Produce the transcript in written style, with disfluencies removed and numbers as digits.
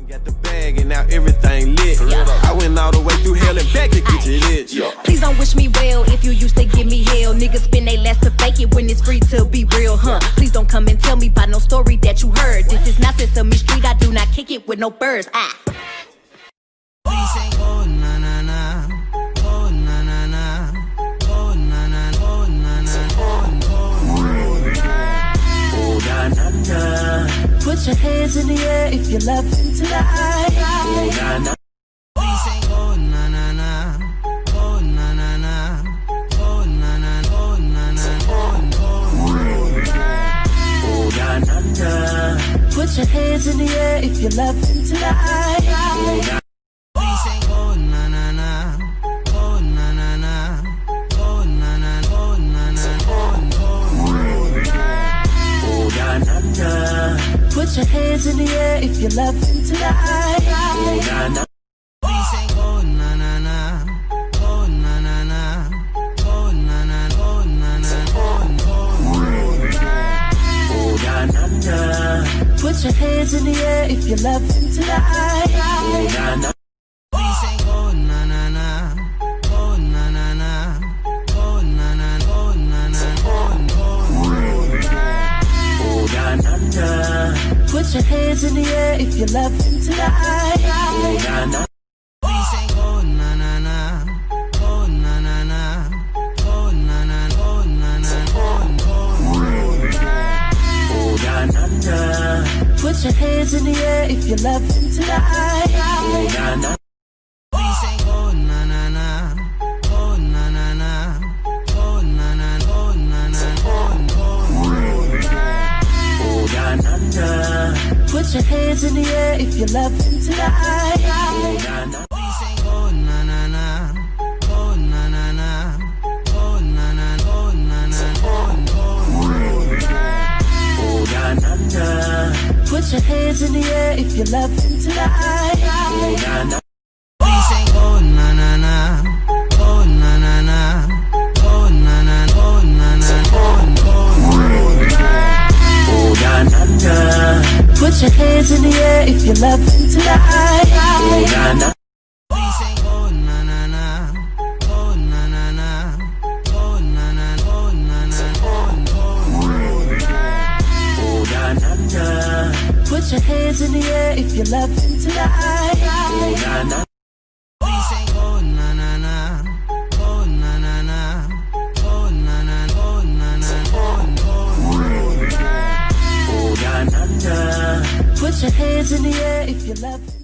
Got the bag and now everything lit. I went all the way through hell and back to get you this. Please don't wish me well if you used to give me hell. Niggas spend they last to fake it when it's free to be real, huh? Please don't come and tell me about no story that you heard. This is not Sesame Street, I do not kick it with no birds. Oh na na na, oh na na na, oh na na, oh na na, oh na na. Put your hands in the air if you love him tonight. Oh na na. Oh na na na, oh na na na, oh na na, oh na na, oh na na. Put your hands in the air if you love him tonight. Oh na. Oh na na na, oh na na na, oh na na, oh na na, oh na na. Put your hands in the air if you love him tonight. Oh na na. Oh na na na, oh na na na, oh na na, oh na na, oh na na. Put your hands in the air if you love him tonight. Oh na na. Oh na na na, oh na na na, oh na na, oh na na, oh na na. Put your hands in the air if you love him tonight. Oh na na. Oh na na na, oh na na na, oh na na, oh na na, oh na na. Put your hands in the air if you love him tonight. Oh na na. Oh na na na, oh na na na, oh na na, oh na na, oh na na. Put your hands in the air if you love him tonight. Oh na na. Oh na na na, oh na na na, oh na na, oh na na, oh na na. Put your hands in the air if you love him tonight. Oh na na. Oh na na na, oh na na na, oh na na, oh na na, oh na na. Put your hands in the air if you love him tonight. Oh na na. Oh na na na, oh na na na, oh na na, oh na na, oh na na. Put your hands in the air if you love him tonight. Oh na na. Oh na na na, oh na na na, oh na na, oh na na, oh na na. Put your hands in the air if you love him.